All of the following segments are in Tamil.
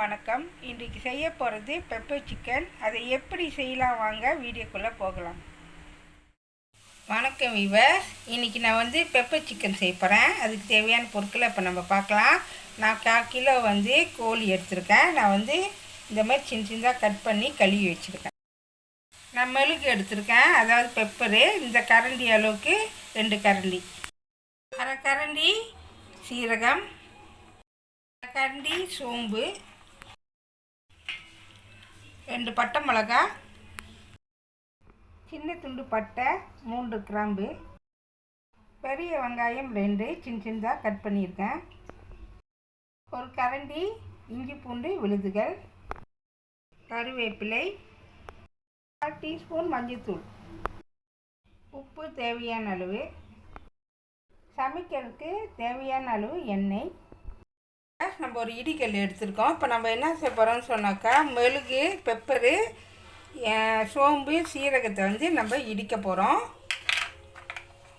வணக்கம். இன்றைக்கு செய்ய போகிறது பெப்பர் சிக்கன். அதை எப்படி செய்யலாம் வாங்க வீடியோக்குள்ளே போகலாம். வணக்கம் வியூவர்ஸ். இன்றைக்கி நான் பெப்பர் சிக்கன் செய்ய போகிறேன். அதுக்கு தேவையான பொருட்களை இப்போ நம்ம பார்க்கலாம். நான் 1/4 கிலோ கோழி எடுத்திருக்கேன். நான் இந்த மாதிரி சின்ன சின்னதாக கட் பண்ணி கழுவி வச்சுருக்கேன். நான் மெழுகு எடுத்திருக்கேன், அதாவது பெப்பரு. இந்த கரண்டி அளவுக்கு 2 கரண்டி, அரை கரண்டி சீரகம், அரை கரண்டி சோம்பு, 2 பட்டை மிளகா, சின்ன துண்டு பட்டை, 3 கிராம்பு, பெரிய வெங்காயம் 2 சின்ன சின்னதாக கட் பண்ணியிருக்கேன், ஒரு கரண்டி இஞ்சி பூண்டு விழுதுகள், கருவேப்பிலை, 1/2 டீஸ்பூன் மஞ்சள்தூள், உப்பு தேவையான அளவு, சமைக்கிறதுக்கு தேவையான அளவு எண்ணெய். நம்ம ஒரு இடிக்கல் எடுத்துருக்கோம். இப்போ நம்ம என்ன செய்ய போகிறோம்னு சொன்னாக்கா, மெழுகு, பெப்பரு, சோம்பு, சீரகத்தை நம்ம இடிக்க போகிறோம்.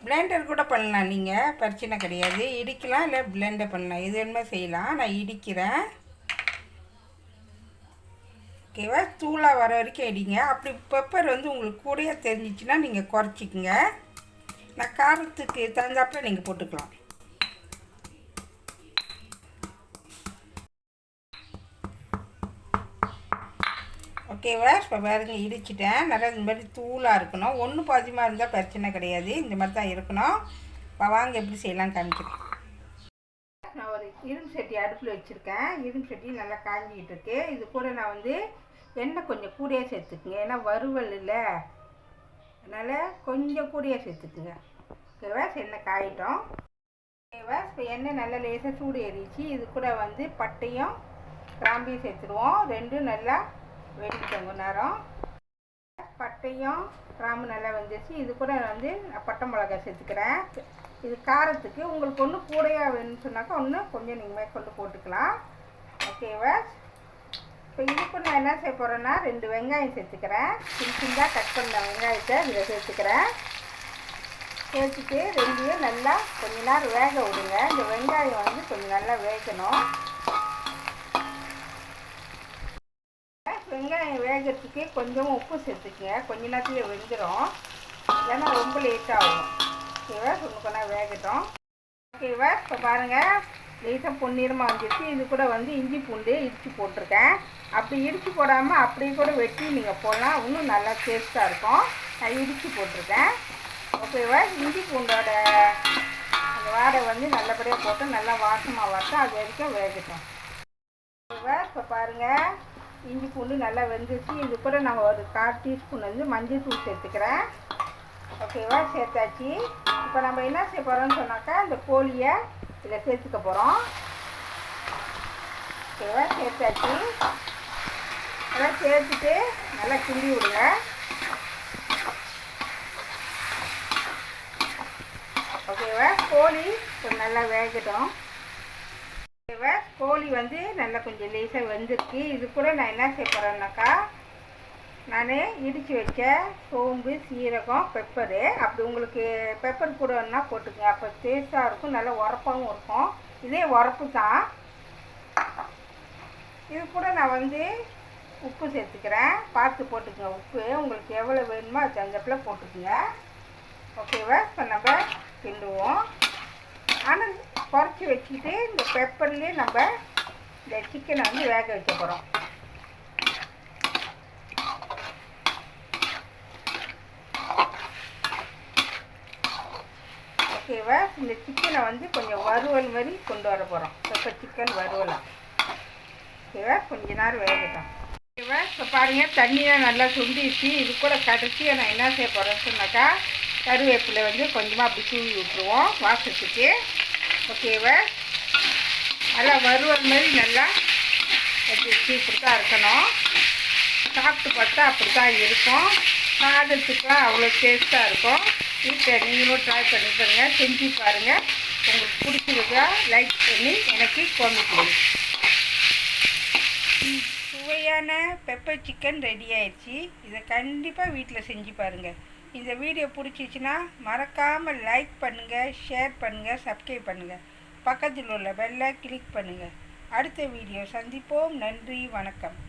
பிளெண்டர் கூட பண்ணலாம், நீங்கள் பிரச்சனை கிடையாது. இடிக்கலாம், இல்லை பிளெண்டர் பண்ணலாம், எது வேணுமே செய்யலாம். நான் இடிக்கிறேன். ஓகேவா? தூளாக வர வரைக்கும் இடிங்க. அப்படி பெப்பர் உங்களுக்கு கூடயே தெரிஞ்சிச்சுன்னா நீங்கள் குறைச்சிக்கங்க. நான் காரத்துக்கு தகுந்தாப்புல நீங்கள் போட்டுக்கலாம். ஓகேவா? இப்போ பாருங்க, இடிச்சிட்டேன். நல்லா இந்த மாதிரி தூளாக இருக்கணும். ஒன்று பாதியமாக இருந்தால் பிரச்சனை கிடையாது. இந்த மாதிரி தான் இருக்கணும். இப்போ வாங்க எப்படி செய்யலாம் காமிக்கிறேன். நான் ஒரு இரும்பு சட்டி அடுப்பில் வச்சுருக்கேன். இரும்பு சட்டி நல்லா காஞ்சிக்கிட்டு இருக்கு. இது கூட நான் எண்ணெய் கொஞ்சம் கூடயே சேர்த்துக்குங்க. ஏன்னா வறுவல் இல்லை, அதனால் கொஞ்சம் கூடயே சேர்த்துக்குங்க. ஓகேவா? எண்ணெய் காயிட்டோம். ஓகேவா? இப்போ எண்ணெய் நல்லா லேசாக சூடு ஏறிச்சு. இது கூட பட்டையும் கிராம்பையும் சேர்த்துடுவோம். ரெண்டும் நல்லா வெடிக்கிட்டோங்க நேரம். பட்டையும் கிராம்பு நல்லா வெந்துச்சு. இது கூட பட்டை மிளகாய் சேர்த்துக்கிறேன். இது காரத்துக்கு உங்களுக்கு ஒன்று கூடையாக வேணும்னு சொன்னாக்கா கொஞ்சம் நீங்கள் மேற்கொண்டு போட்டுக்கலாம். ஓகேவா? இப்போ இதுக்கு நான் என்ன செய்ய போகிறேன்னா, 2 வெங்காயம் சேர்த்துக்கிறேன். சின்ன சின்னதாக கட் பண்ண வெங்காயத்தை இதில் சேர்த்துக்கிறேன். சேர்த்துட்டு ரெண்டையும் நல்லா கொஞ்ச நேரம் வேக விடுங்க. இந்த வெங்காயம் கொஞ்சம் நல்லா வேகணும். வெங்காயம் வேகிறதுக்கு கொஞ்சம் உப்பு சேர்த்துக்குங்க. கொஞ்ச நேரத்தில் வெந்துடும், ஏன்னா ரொம்ப லேட் ஆகும். ஓகேவா? கொஞ்சம் வேகட்டும். ஓகேவா? இப்போ பாருங்கள், லேசாக பொன்னிறமாக வந்துருச்சு. இது கூட இஞ்சி பூண்டு இடித்து போட்டிருக்கேன். அப்படி இடித்து போடாமல் அப்படியே கூட வெட்டி நீங்கள் போடலாம், இன்னும் நல்லா டேஸ்ட்டாக இருக்கும். நான் இடித்து போட்டிருக்கேன். ஓகேவா? இஞ்சி பூண்டோட அந்த வாடை நல்லபடியாக போட்டு நல்லா வாசமாக வரட்டும். அது வரைக்கும் வேகட்டும். ஓகேவா? இப்போ பாருங்கள், இஞ்சி பூண்டு நல்லா வெந்துச்சு. இது கூட நான் ஒரு 1/4 டீஸ்பூன் மஞ்சள் தூள் சேர்த்துக்கிறேன். ஓகேவா? சேர்த்தாச்சு. இப்போ நம்ம என்ன செய்ய போகிறோம்னு சொன்னாக்கா, இந்த கோழியை இதில் சேர்த்துக்க போகிறோம். ஓகேவா? சேர்த்தாச்சு. அதெல்லாம் சேர்த்துட்டு நல்லா கிண்டி விடுங்க. ஓகேவா? கோழி கொஞ்சம் நல்லா வேகட்டும். ஓகேவா? கோழி நல்லா கொஞ்சம் லேசாக வெந்துருக்கு. இது கூட நான் என்ன செய்ய போகிறேன்னாக்கா, நான் இடித்து வச்ச சோம்பு, சீரகம், பெப்பரு. அப்படி உங்களுக்கு பெப்பர் கூட வேணுன்னா போட்டுக்கங்க. அப்போ டேஸ்ட்டாக இருக்கும், நல்லா உரப்பாகவும் இருக்கும். இதே உரப்பு தான். இது கூட நான் உப்பு சேர்த்துக்கிறேன். பார்த்து போட்டுக்கோங்க. உப்பு உங்களுக்கு எவ்வளோ வேணுமோ அது தகுந்தப்பில் போட்டுக்குங்க. ஓகேவா? இப்போ நம்ம கிண்டுவோம். ஆனால் குறைச்சி வச்சுக்கிட்டு இந்த பெப்பர்லேயே நம்ம இந்த சிக்கனை வேக வைக்க போகிறோம். ஓகேவா? இந்த சிக்கனை கொஞ்சம் வறுவல் மாதிரி கொண்டு வர போகிறோம். பெப்பர் சிக்கன் வறுவலாம். ஓகேவா? கொஞ்ச நேரம் வேகட்டும். ஓகேவா? இப்போ பாருங்கள், தண்ணியாக நல்லா சுண்டிச்சு. இது கூட கடைசியாக நான் என்ன செய்ய போகிறேன்னு சொன்னாக்கா, கருவேப்பிலை கொஞ்சமாக அப்படி தூவி விட்டுருவோம் வாசத்துக்கு. ஓகேவா? நல்லா வறுவல் மாதிரி நல்லா வச்சு இப்படி தான் இருக்கணும். சாப்பிட்டு பார்த்தா அப்படி தான் இருக்கும். சாதத்துக்குலாம் அவ்வளோ டேஸ்ட்டாக இருக்கும். வீட்டில் நீங்களும் ட்ரை பண்ணி பாருங்கள், செஞ்சு பாருங்கள். உங்களுக்கு பிடிச்சிருக்கா லைக் பண்ணி எனக்கு காமெண்ட் பண்ணுங்க. சுவையான பெப்பர் சிக்கன் ரெடி ஆயிடுச்சு. இதை கண்டிப்பாக வீட்டில் செஞ்சு பாருங்கள். இந்த வீடியோ பிடிச்சிச்சின்னா மறக்காமல் லைக் பண்ணுங்கள், ஷேர் பண்ணுங்கள், சப்ஸ்கிரைப் பண்ணுங்கள். பக்கத்தில் உள்ள பெல்லை கிளிக் பண்ணுங்கள். அடுத்த வீடியோ சந்திப்போம். நன்றி, வணக்கம்.